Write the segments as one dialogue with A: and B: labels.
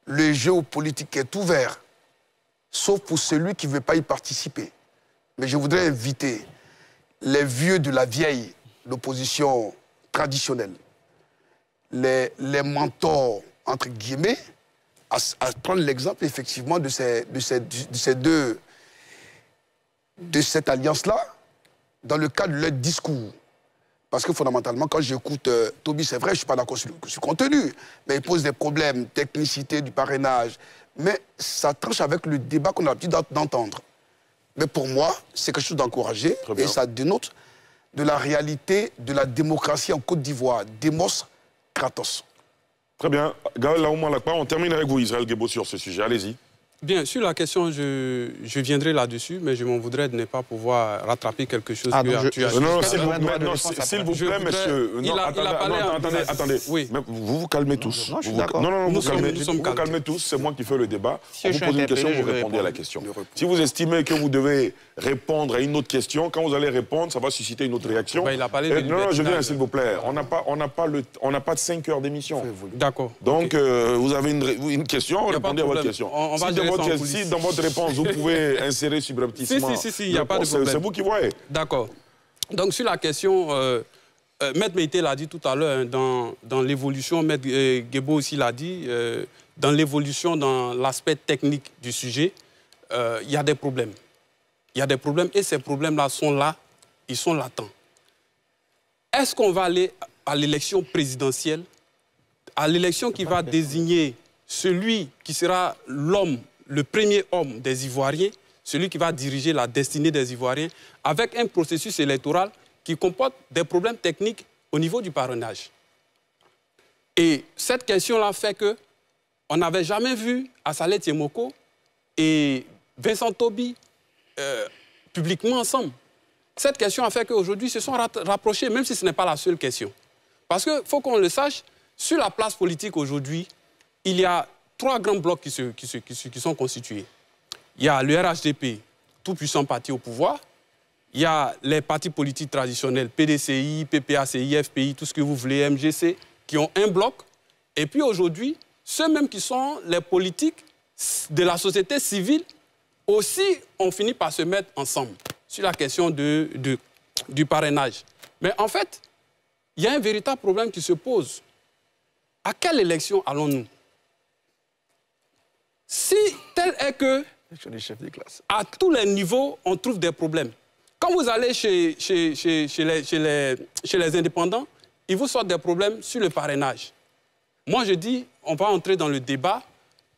A: le jeu politique est ouvert, sauf pour celui qui ne veut pas y participer. Mais je voudrais inviter les vieux de la vieille, l'opposition traditionnelle, les mentors, entre guillemets, à prendre l'exemple effectivement de cette alliance-là, dans le cadre de leur discours. Parce que fondamentalement, quand j'écoute Toby, c'est vrai, je ne suis pas d'accord sur le contenu, mais il pose des problèmes, technicité du parrainage, mais ça tranche avec le débat qu'on a l'habitude d'entendre. Mais pour moi, c'est quelque chose d'encouragé, et ça dénote de la réalité de la démocratie en Côte d'Ivoire, Demos Kratos.
B: Très bien. Gaël Laouma Lakpa, on termine avec vous, Israël Guébo, sur ce sujet. Allez-y.
C: Bien, sur la question, je viendrai là-dessus, mais je m'en voudrais de ne pas pouvoir rattraper quelque chose que tu as dit.
B: Non, s'il vous plaît, monsieur. Attendez.
C: Oui.
B: Vous vous calmez tous.
C: Non, je suis d'accord. Non,
B: vous calmez tous. C'est moi qui fais le débat. On vous pose une question, vous répondez à la question. Si vous estimez que vous devez répondre à une autre question, quand vous allez répondre, ça va susciter une autre réaction.
C: Il a parlé de
B: non, je viens, s'il vous plaît. On n'a pas de 5 heures d'émission.
C: D'accord.
B: Donc, vous avez une question, répondez à votre question. Si dans votre réponse, vous pouvez insérer subrepticement...
C: Si, il n'y a pas de problème.
B: C'est vous qui voyez.
C: D'accord. Donc, sur la question, Maître Meïté l'a dit tout à l'heure, dans l'évolution, Maître Guébo aussi l'a dit, dans l'évolution, dans l'aspect technique du sujet, il y a des problèmes. Il y a des problèmes et ces problèmes-là sont là, ils sont latents. Est-ce qu'on va aller à l'élection présidentielle, à l'élection qui va désigner celui qui sera l'homme, le premier homme des Ivoiriens, celui qui va diriger la destinée des Ivoiriens, avec un processus électoral qui comporte des problèmes techniques au niveau du parrainage. Et cette question-là fait qu'on n'avait jamais vu Assalé Tiemoko et Vincent Toby publiquement ensemble. Cette question a fait qu'aujourd'hui, ils se sont rapprochés, même si ce n'est pas la seule question. Parce qu'il faut qu'on le sache, sur la place politique aujourd'hui, il y a 3 grands blocs qui sont constitués. Il y a le RHDP, tout puissant parti au pouvoir. Il y a les partis politiques traditionnels, PDCI, PPACI, FPI, tout ce que vous voulez, MGC, qui ont un bloc. Et puis aujourd'hui, ceux-mêmes qui sont les politiques de la société civile aussi ont fini par se mettre ensemble sur la question du parrainage. Mais en fait, il y a un véritable problème qui se pose. À quelle élection allons-nous? Si tel est que, à tous les niveaux, on trouve des problèmes. Quand vous allez chez les indépendants, ils vous sortent des problèmes sur le parrainage. Moi, je dis, on va entrer dans le débat.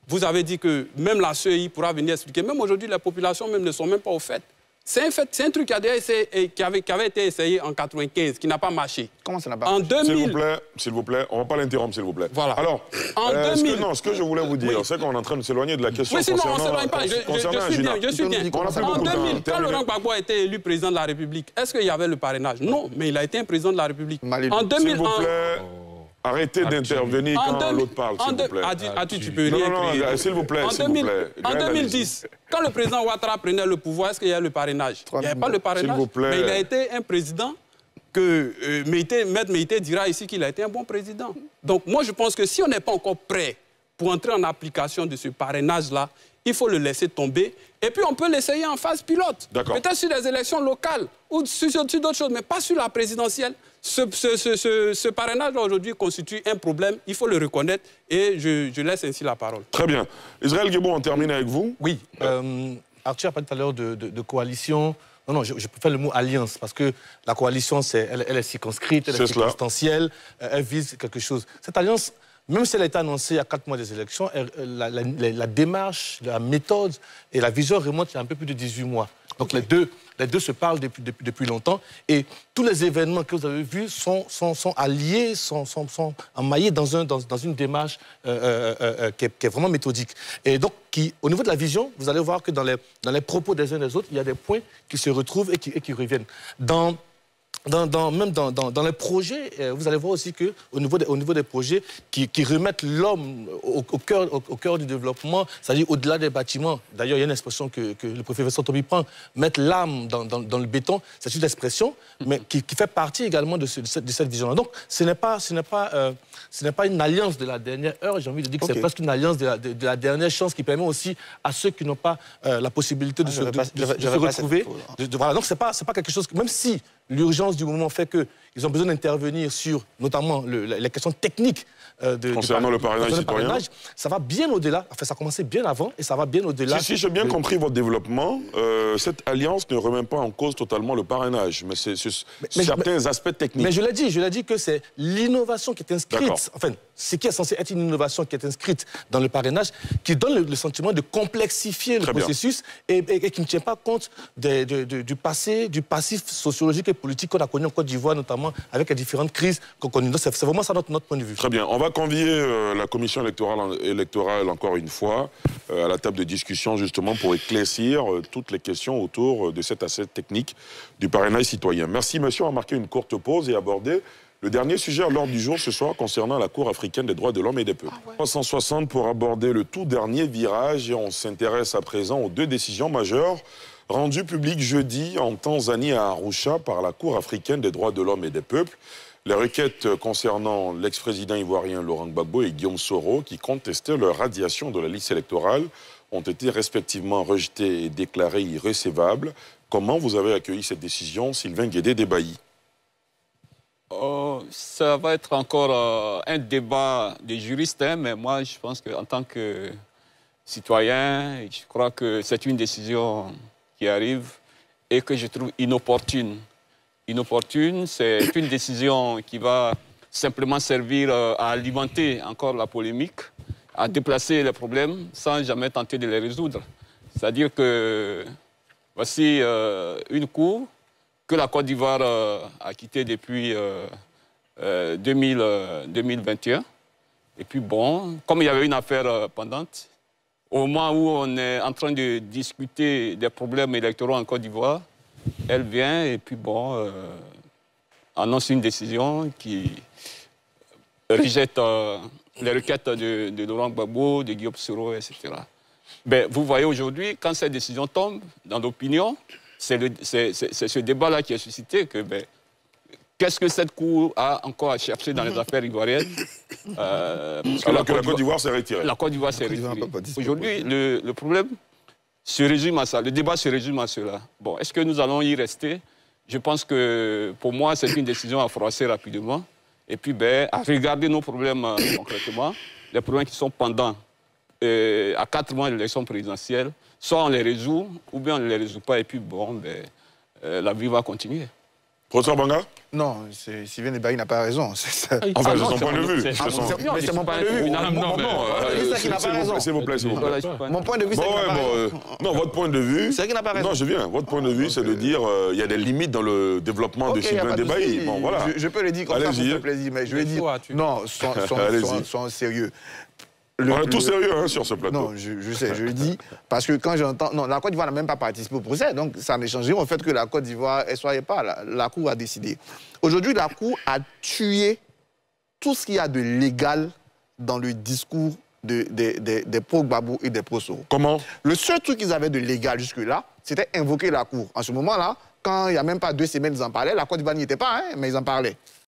C: Vous avez dit que même la CEI pourra venir expliquer. Même aujourd'hui, les populations même ne sont même pas au fait. C'est un fait, c'est un truc qui avait été essayé en 1995, qui n'a pas marché.
D: Comment ça n'a pas
C: marché? En 2000...
B: S'il vous plaît, on ne va pas l'interrompre, s'il vous plaît.
C: Voilà.
B: Alors,
C: en 2000...
B: ce que je voulais vous dire, c'est qu'on est en train de s'éloigner de la question concernant...
C: Oui, sinon, on ne s'éloigne pas. Je suis bien. En 2000, quand Laurent Gbagbo a été élu président de la République, est-ce qu'il y avait le parrainage? Non, mais il a été un président de la République.
B: En 2000... S'il vous plaît... Arrêtez d'intervenir quand l'autre parle, s'il vous plaît.
C: Tu peux rien crier.
B: Non, s'il vous plaît,
C: En 2010, quand le président Ouattara prenait le pouvoir, est-ce qu'il y a le parrainage? Il n'y avait pas le parrainage.
B: S'il vous plaît.
C: Mais il a été un président que Maître Meïté dira ici qu'il a été un bon président. Donc moi, je pense que si on n'est pas encore prêt pour entrer en application de ce parrainage-là, il faut le laisser tomber. Et puis on peut l'essayer en phase pilote. Peut-être sur les élections locales ou sur d'autres choses, mais pas sur la présidentielle. Ce parrainage aujourd'hui constitue un problème, il faut le reconnaître et je laisse ainsi la parole.
B: Très bien. Israël Guébo, on termine avec vous.
E: Oui. Arthur a parlé tout à l'heure de coalition. Non, je préfère le mot alliance parce que la coalition, elle est circonscrite, elle est circonstancielle, elle vise quelque chose. Cette alliance, même si elle a été annoncée il y a 4 mois des élections, la démarche, la méthode et la vision remontent il y a un peu plus de 18 mois. Donc les deux se parlent depuis longtemps. Et tous les événements que vous avez vus sont alliés, sont emmaillés dans une démarche qui est vraiment méthodique. Et donc, au niveau de la vision, vous allez voir que dans les propos des uns et des autres, il y a des points qui se retrouvent et qui reviennent. Dans même dans les projets, vous allez voir aussi qu'au niveau des projets qui remettent l'homme au cœur du développement, c'est-à-dire au-delà des bâtiments. D'ailleurs, il y a une expression que le préfet Vincent Toby prend, mettre l'âme dans le béton. C'est une expression, mais qui fait partie également de cette vision-là. Donc, ce n'est pas une alliance de la dernière heure. J'ai envie de dire que c'est presque une alliance de la dernière chance qui permet aussi à ceux qui n'ont pas la possibilité de se retrouver. Voilà. Donc, c'est pas quelque chose que, même si l'urgence du moment fait qu'ils ont besoin d'intervenir sur, notamment, les questions techniques
B: concernant le parrainage citoyen.
E: Ça va bien au-delà, enfin ça a commencé bien avant et ça va bien au-delà.
B: Si j'ai bien compris votre développement, cette alliance ne remet pas en cause totalement le parrainage, mais c'est certains aspects techniques.
E: Mais je l'ai dit que c'est l'innovation qui est inscrite, enfin, ce qui est censé être une innovation qui est inscrite dans le parrainage, qui donne le sentiment de complexifier le processus et qui ne tient pas compte du passif sociologique et politique qu'on a connu en Côte d'Ivoire, notamment avec les différentes crises qu'on connaît. C'est vraiment ça notre point de vue.
B: Très bien. On va convier la commission électorale encore une fois à la table de discussion justement pour éclaircir toutes les questions autour de cet aspect technique du parrainage citoyen. Merci monsieur, on va marquer une courte pause et aborder le dernier sujet à l'ordre du jour ce soir concernant la Cour africaine des droits de l'homme et des peuples. 360 pour aborder le tout dernier virage et on s'intéresse à présent aux deux décisions majeures rendues publiques jeudi en Tanzanie à Arusha par la Cour africaine des droits de l'homme et des peuples. Les requêtes concernant l'ex-président ivoirien Laurent Gbagbo et Guillaume Soro, qui contestaient leur radiation de la liste électorale, ont été respectivement rejetées et déclarées irrécevables. Comment vous avez accueilli cette décision, Sylvain Guédé-Débailly?
D: Ça va être encore un débat des juristes, hein, mais moi je pense qu'en tant que citoyen, je crois que c'est une décision qui arrive et que je trouve inopportune. Inopportune, c'est une décision qui va simplement servir à alimenter encore la polémique, à déplacer les problèmes sans jamais tenter de les résoudre. C'est-à-dire que voici une cour que la Côte d'Ivoire a quittée depuis 2021. Et puis bon, comme il y avait une affaire pendante, au moment où on est en train de discuter des problèmes électoraux en Côte d'Ivoire, elle vient et puis bon, annonce une décision qui rejette les requêtes de Laurent Gbagbo, de Guillaume Soro, etc. Ben, vous voyez aujourd'hui, quand cette décision tombe dans l'opinion, c'est ce débat-là qui est suscité que ben, qu'est-ce que cette Cour a encore à chercher dans les affaires ivoiriennes
B: Alors que la Côte d'Ivoire s'est retirée.
D: La Côte d'Ivoire s'est retirée. Aujourd'hui, le problème se résume à ça. Le débat se résume à cela. Bon, est-ce que nous allons y rester? Je pense que, pour moi, c'est une décision à froisser rapidement. Et puis, ben, à regarder nos problèmes concrètement, les problèmes qui sont pendants à 4 mois de l'élection présidentielle, soit on les résout, ou bien on ne les résout pas, et puis, bon, ben, la vie va continuer.
B: Professeur Banga?
F: Non, Sylvain Débailly n'a pas raison.
B: Enfin, c'est son point de vue.
F: Mais c'est mon point de vue.
B: S'il vous plaît, s'il vous plaît.
F: Mon point de vue, c'est qu'il n'a pas raison.
B: Non, votre point de vue...
F: C'est qu'il n'a pas raison.
B: Non, je viens. Votre point de vue, c'est de dire il y a des limites dans le développement de Sylvain Débailly. Bon, voilà.
F: Je peux le dire comme ça pour faire plaisir, mais je vais dire... Non, sois sérieux.
B: On est tous sérieux hein, sur ce plateau.
F: Non, je sais, je le dis, parce que quand j'entends... Non, la Côte d'Ivoire n'a même pas participé au procès, donc ça n'a changé au fait que la Côte d'Ivoire ne soyait pas. La Cour a décidé. Aujourd'hui, la Cour a tué tout ce qu'il y a de légal dans le discours des pro-Gbagbo et des pro-Soro.
B: Comment?
F: Le seul truc qu'ils avaient de légal jusque-là, c'était invoquer la Cour. En ce moment-là, quand il n'y a même pas 2 semaines, ils en parlaient. La Côte d'Ivoire n'y était pas, hein, mais ils en parlaient.